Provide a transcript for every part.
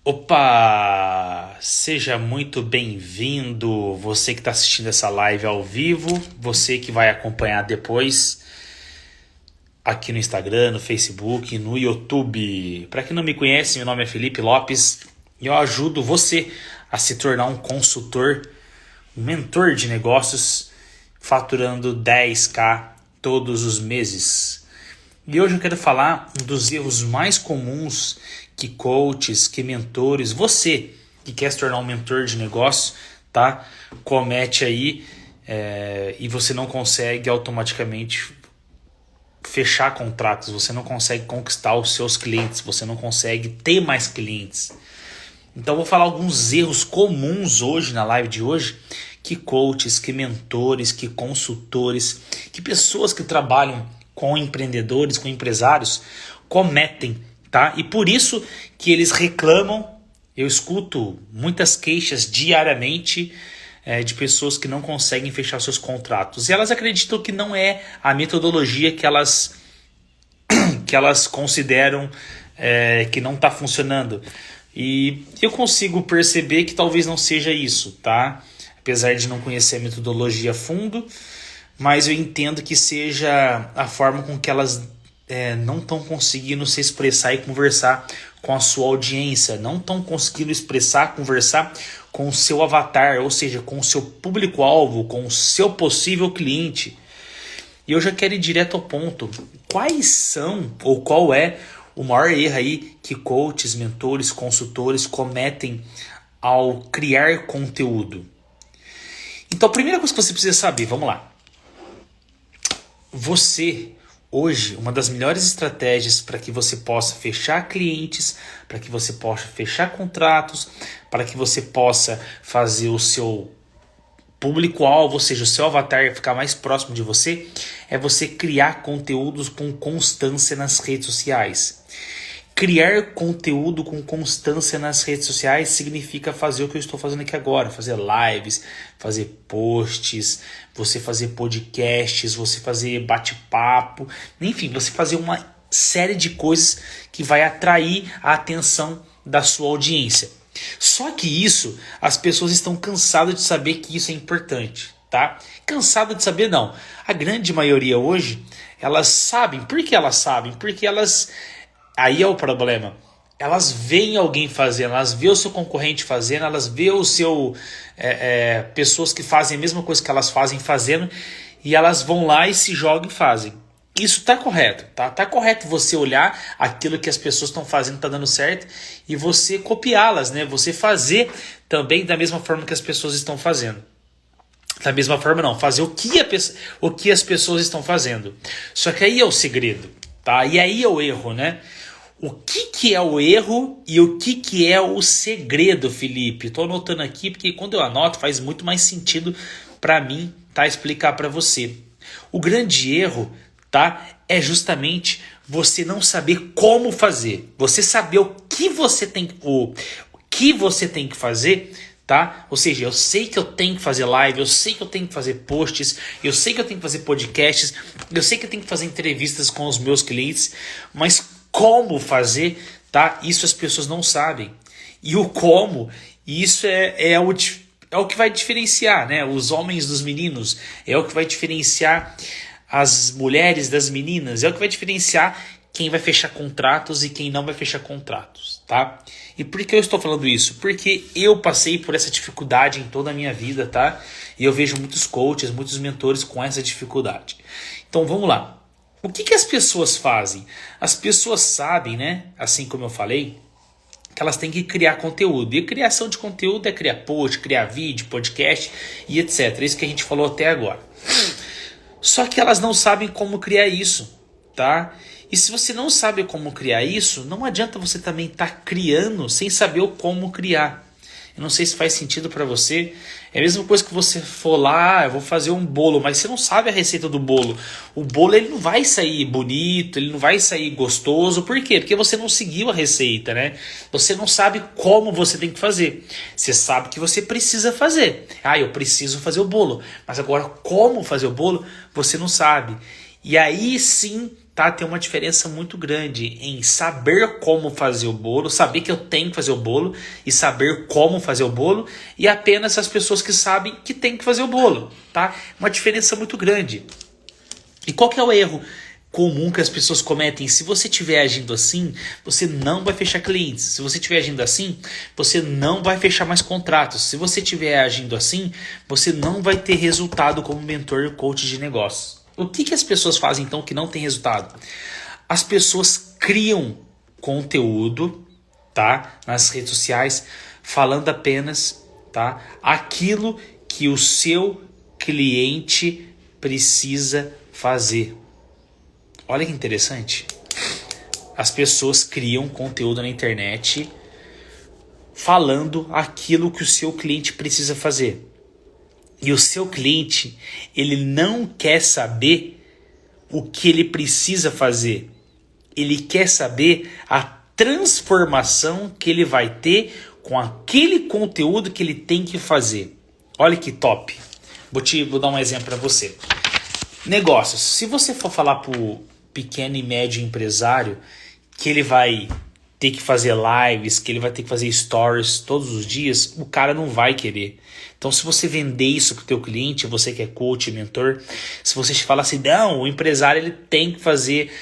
Opa! Seja muito bem-vindo, você que está assistindo essa live ao vivo, você que vai acompanhar depois aqui no Instagram, no Facebook, no YouTube. Para quem não me conhece, meu nome é Felipe Lopes e eu ajudo você a se tornar um consultor, um mentor de negócios, faturando 10k todos os meses. E hoje eu quero falar um dos erros mais comuns que coaches, que mentores, você que quer se tornar um mentor de negócio, tá? Comete aí e você não consegue automaticamente fechar contratos, você não consegue conquistar os seus clientes, você não consegue ter mais clientes. Então eu vou falar alguns erros comuns hoje, na live de hoje, que coaches, que mentores, que consultores, que pessoas que trabalham com empreendedores, com empresários, cometem, tá? E por isso que eles reclamam. Eu escuto muitas queixas diariamente de pessoas que não conseguem fechar seus contratos. E elas acreditam que não é a metodologia que elas consideram que não está funcionando. E eu consigo perceber que talvez não seja isso, tá? Apesar de não conhecer a metodologia a fundo, mas eu entendo que seja a forma com que elas não estão conseguindo se expressar e conversar com a sua audiência, não estão conseguindo expressar, conversar com o seu avatar, ou seja, com o seu público-alvo, com o seu possível cliente. E eu já quero ir direto ao ponto. Quais são, ou qual é o maior erro aí que coaches, mentores, consultores cometem ao criar conteúdo? Então, a primeira coisa que você precisa saber, vamos lá. Você, hoje, uma das melhores estratégias para que você possa fechar clientes, para que você possa fechar contratos, para que você possa fazer o seu público-alvo, ou seja, o seu avatar ficar mais próximo de você, é você criar conteúdos com constância nas redes sociais. Criar conteúdo com constância nas redes sociais significa fazer o que eu estou fazendo aqui agora, fazer lives, fazer posts, você fazer podcasts, você fazer bate-papo, enfim, você fazer uma série de coisas que vai atrair a atenção da sua audiência. Só que isso, as pessoas estão cansadas de saber que isso é importante, tá? Cansada de saber não. A grande maioria hoje, elas sabem. Por que elas sabem? Porque elas... Aí é o problema. Elas veem alguém fazendo, elas veem o seu concorrente fazendo, elas veem o seu pessoas que fazem a mesma coisa que elas fazem fazendo, e elas vão lá e se jogam e fazem. Isso está correto, tá? Tá correto você olhar aquilo que as pessoas estão fazendo, tá dando certo, e você copiá-las, né? Você fazer também da mesma forma que as pessoas estão fazendo. Da mesma forma não, fazer o que as pessoas estão fazendo. Só que aí é o segredo, tá? E aí é o erro, né? O que é o erro e o que é o segredo, Felipe? Estou anotando aqui porque quando eu anoto faz muito mais sentido para mim, tá? Explicar para você. O grande erro, tá? É justamente você não saber como fazer. Você saber o que você tem que fazer, tá? Ou seja, eu sei que eu tenho que fazer live, eu sei que eu tenho que fazer posts, eu sei que eu tenho que fazer podcasts, eu sei que eu tenho que fazer entrevistas com os meus clientes, mas como fazer, tá? Isso as pessoas não sabem. E o como, isso é o que vai diferenciar, né? Os homens dos meninos, é o que vai diferenciar as mulheres das meninas, é o que vai diferenciar quem vai fechar contratos e quem não vai fechar contratos, tá? E por que eu estou falando isso? Porque eu passei por essa dificuldade em toda a minha vida, tá? E eu vejo muitos coaches, muitos mentores com essa dificuldade. Então vamos lá. O que as pessoas fazem? As pessoas sabem, né? Assim como eu falei, que elas têm que criar conteúdo. E a criação de conteúdo é criar post, criar vídeo, podcast e etc. Isso que a gente falou até agora. Só que elas não sabem como criar isso, tá? E se você não sabe como criar isso, não adianta você também estar criando sem saber o como criar. Eu não sei se faz sentido para você. É a mesma coisa que você for lá, eu vou fazer um bolo, mas você não sabe a receita do bolo. O bolo ele não vai sair bonito, ele não vai sair gostoso. Por quê? Porque você não seguiu a receita, né? Você não sabe como você tem que fazer. Você sabe que você precisa fazer. Ah, eu preciso fazer o bolo. Mas agora como fazer o bolo, você não sabe. E aí sim tá? Tem uma diferença muito grande em saber como fazer o bolo, saber que eu tenho que fazer o bolo e saber como fazer o bolo, e apenas as pessoas que sabem que tem que fazer o bolo, tá? Uma diferença muito grande. E qual que é o erro comum que as pessoas cometem? Se você estiver agindo assim, você não vai fechar clientes. Se você estiver agindo assim, você não vai fechar mais contratos. Se você estiver agindo assim, você não vai ter resultado como mentor e coach de negócios. O que as pessoas fazem então que não tem resultado? As pessoas criam conteúdo, tá, nas redes sociais, falando apenas, tá, aquilo que o seu cliente precisa fazer. Olha que interessante. As pessoas criam conteúdo na internet falando aquilo que o seu cliente precisa fazer. E o seu cliente, ele não quer saber o que ele precisa fazer. Ele quer saber a transformação que ele vai ter com aquele conteúdo que ele tem que fazer. Olha que top. Vou dar um exemplo para você. Negócios. Se você for falar para o pequeno e médio empresário que ele vai ter que fazer lives, que ele vai ter que fazer stories todos os dias, o cara não vai querer. Então, se você vender isso para o teu cliente, você que é coach, mentor, se você fala assim, não, o empresário ele tem que fazer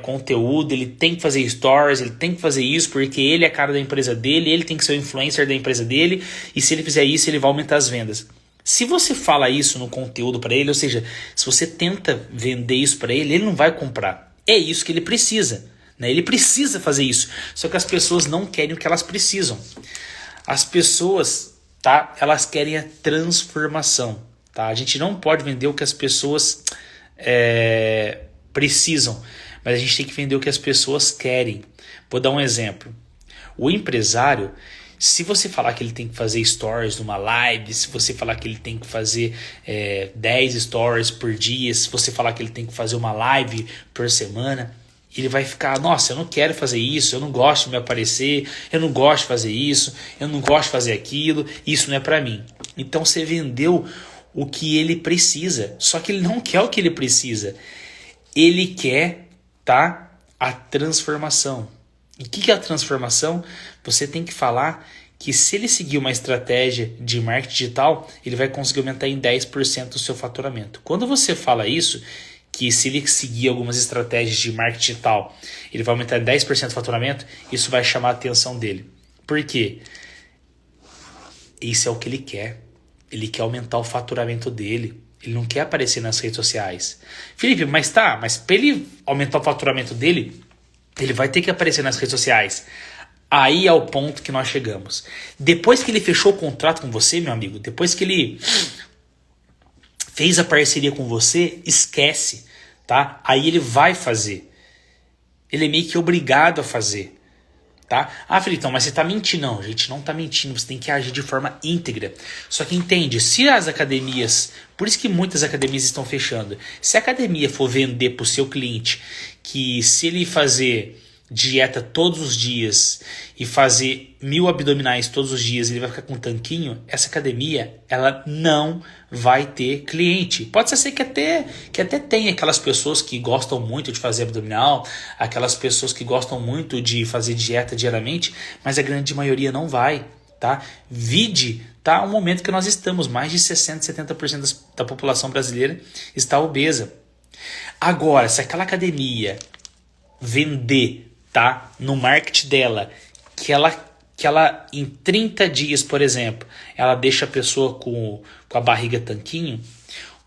conteúdo, ele tem que fazer stories, ele tem que fazer isso porque ele é a cara da empresa dele, ele tem que ser o influencer da empresa dele, e se ele fizer isso, ele vai aumentar as vendas. Se você fala isso no conteúdo para ele, ou seja, se você tenta vender isso para ele, ele não vai comprar. É isso que ele precisa. Ele precisa fazer isso, só que as pessoas não querem o que elas precisam. As pessoas, tá? Elas querem a transformação, tá? A gente não pode vender o que as pessoas precisam, mas a gente tem que vender o que as pessoas querem. Vou dar um exemplo. O empresário, se você falar que ele tem que fazer stories numa live, se você falar que ele tem que fazer 10 stories por dia, se você falar que ele tem que fazer uma live por semana, ele vai ficar, nossa, eu não quero fazer isso, eu não gosto de me aparecer, eu não gosto de fazer isso, eu não gosto de fazer aquilo, isso não é pra mim. Então você vendeu o que ele precisa, só que ele não quer o que ele precisa. Ele quer, tá, a transformação. E o que é a transformação? Você tem que falar que se ele seguir uma estratégia de marketing digital, ele vai conseguir aumentar em 10% o seu faturamento. Quando você fala isso, que se ele seguir algumas estratégias de marketing digital, ele vai aumentar em 10% o faturamento, isso vai chamar a atenção dele. Por quê? Isso é o que ele quer. Ele quer aumentar o faturamento dele. Ele não quer aparecer nas redes sociais. Felipe, mas para ele aumentar o faturamento dele, ele vai ter que aparecer nas redes sociais. Aí é o ponto que nós chegamos. Depois que ele fechou o contrato com você, meu amigo, depois que ele fez a parceria com você, esquece, tá? Aí ele vai fazer. Ele é meio que obrigado a fazer, tá? Ah, Felipe, então, mas você tá mentindo. Não, gente, não tá mentindo. Você tem que agir de forma íntegra. Só que entende, se as academias, por isso que muitas academias estão fechando, se a academia for vender pro seu cliente que se ele fazer dieta todos os dias e fazer 1000 abdominais todos os dias, ele vai ficar com um tanquinho, essa academia, ela não vai ter cliente. Pode ser que até tenha aquelas pessoas que gostam muito de fazer abdominal, aquelas pessoas que gostam muito de fazer dieta diariamente, mas a grande maioria não vai, tá? Vide, tá? O momento que nós estamos, mais de 60%, 70% da população brasileira está obesa. Agora, se aquela academia vender, tá, no marketing dela, que ela em 30 dias, por exemplo, ela deixa a pessoa com a barriga tanquinho,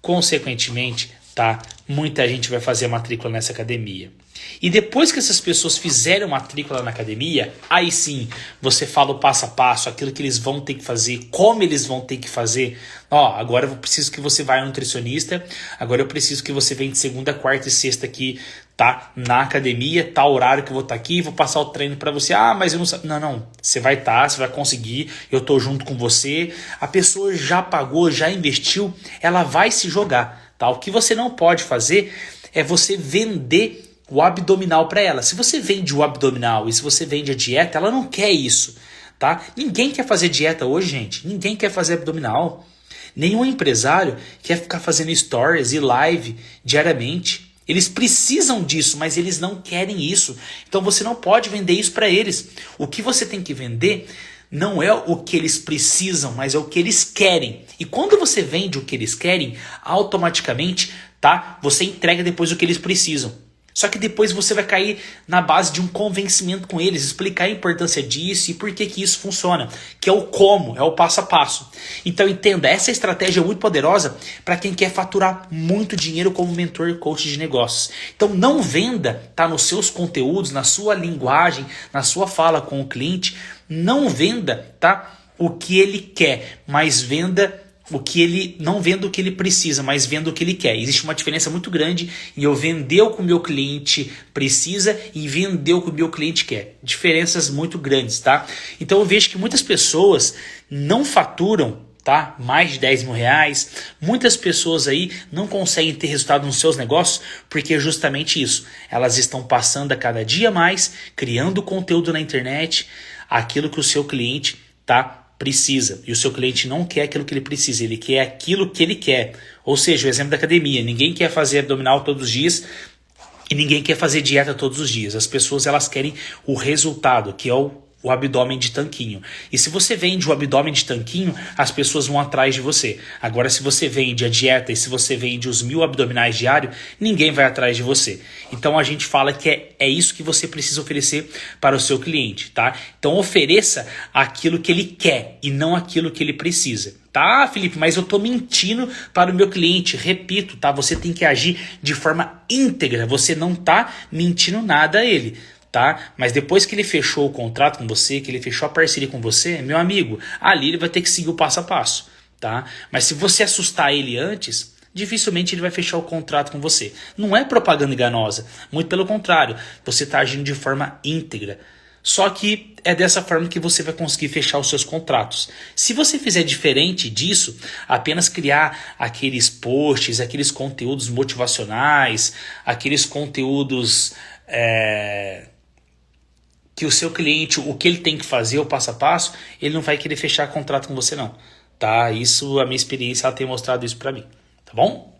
consequentemente, tá, muita gente vai fazer a matrícula nessa academia. E depois que essas pessoas fizerem matrícula na academia, aí sim, você fala o passo a passo, aquilo que eles vão ter que fazer, como eles vão ter que fazer. Ó, agora eu preciso que você vá ao nutricionista, agora eu preciso que você venha de segunda, quarta e sexta aqui, tá, na academia, tá o horário que eu vou estar aqui, vou passar o treino para você. Ah, mas eu não sei. Não, você vai estar, você vai conseguir, eu tô junto com você. A pessoa já pagou, já investiu, ela vai se jogar, tá? O que você não pode fazer é você vender o abdominal para ela. Se você vende o abdominal e se você vende a dieta, ela não quer isso, tá? Ninguém quer fazer dieta hoje, gente. Ninguém quer fazer abdominal. Nenhum empresário quer ficar fazendo stories e live diariamente. Eles precisam disso, mas eles não querem isso. Então você não pode vender isso para eles. O que você tem que vender não é o que eles precisam, mas é o que eles querem. E quando você vende o que eles querem, automaticamente, tá? Você entrega depois o que eles precisam. Só que depois você vai cair na base de um convencimento com eles, explicar a importância disso e por que isso funciona, que é o como, é o passo a passo. Então entenda, essa estratégia é muito poderosa para quem quer faturar muito dinheiro como mentor e coach de negócios. Então não venda, tá, nos seus conteúdos, na sua linguagem, na sua fala com o cliente, não venda, tá, o que ele quer, mas venda o que ele não vendo o que ele precisa, mas vendo o que ele quer. Existe uma diferença muito grande em eu vender o que o meu cliente precisa e vender o que o meu cliente quer. Diferenças muito grandes, tá? Então eu vejo que muitas pessoas não faturam, tá, mais de 10 mil reais. Muitas pessoas aí não conseguem ter resultado nos seus negócios porque é justamente isso. Elas estão passando a cada dia mais, criando conteúdo na internet, aquilo que o seu cliente precisa. E o seu cliente não quer aquilo que ele precisa, ele quer aquilo que ele quer. Ou seja, o exemplo da academia. Ninguém quer fazer abdominal todos os dias e ninguém quer fazer dieta todos os dias. As pessoas, elas querem o resultado, que é o abdômen de tanquinho. E se você vende o abdômen de tanquinho, as pessoas vão atrás de você. Agora, se você vende a dieta e se você vende os 1000 abdominais diários, ninguém vai atrás de você. Então a gente fala que é isso que você precisa oferecer para o seu cliente, tá? Então ofereça aquilo que ele quer e não aquilo que ele precisa. Tá, Felipe, mas eu tô mentindo para o meu cliente. Repito, tá? Você tem que agir de forma íntegra. Você não tá mentindo nada a ele. Tá? Mas depois que ele fechou o contrato com você, que ele fechou a parceria com você, meu amigo, ali ele vai ter que seguir o passo a passo, tá? Mas se você assustar ele antes, dificilmente ele vai fechar o contrato com você. Não é propaganda enganosa, muito pelo contrário, você está agindo de forma íntegra. Só que é dessa forma que você vai conseguir fechar os seus contratos. Se você fizer diferente disso, apenas criar aqueles posts, aqueles conteúdos motivacionais, aqueles conteúdos que o seu cliente, o que ele tem que fazer, o passo a passo, ele não vai querer fechar contrato com você não, tá? Isso, a minha experiência, ela tem mostrado isso pra mim, tá bom?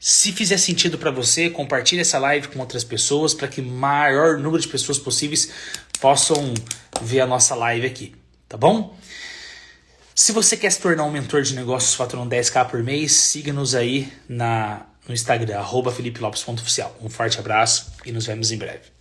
Se fizer sentido pra você, compartilhe essa live com outras pessoas para que o maior número de pessoas possíveis possam ver a nossa live aqui, tá bom? Se você quer se tornar um mentor de negócios faturando 10k por mês, siga-nos aí no Instagram, @FelipeLopes.oficial. Um forte abraço e nos vemos em breve.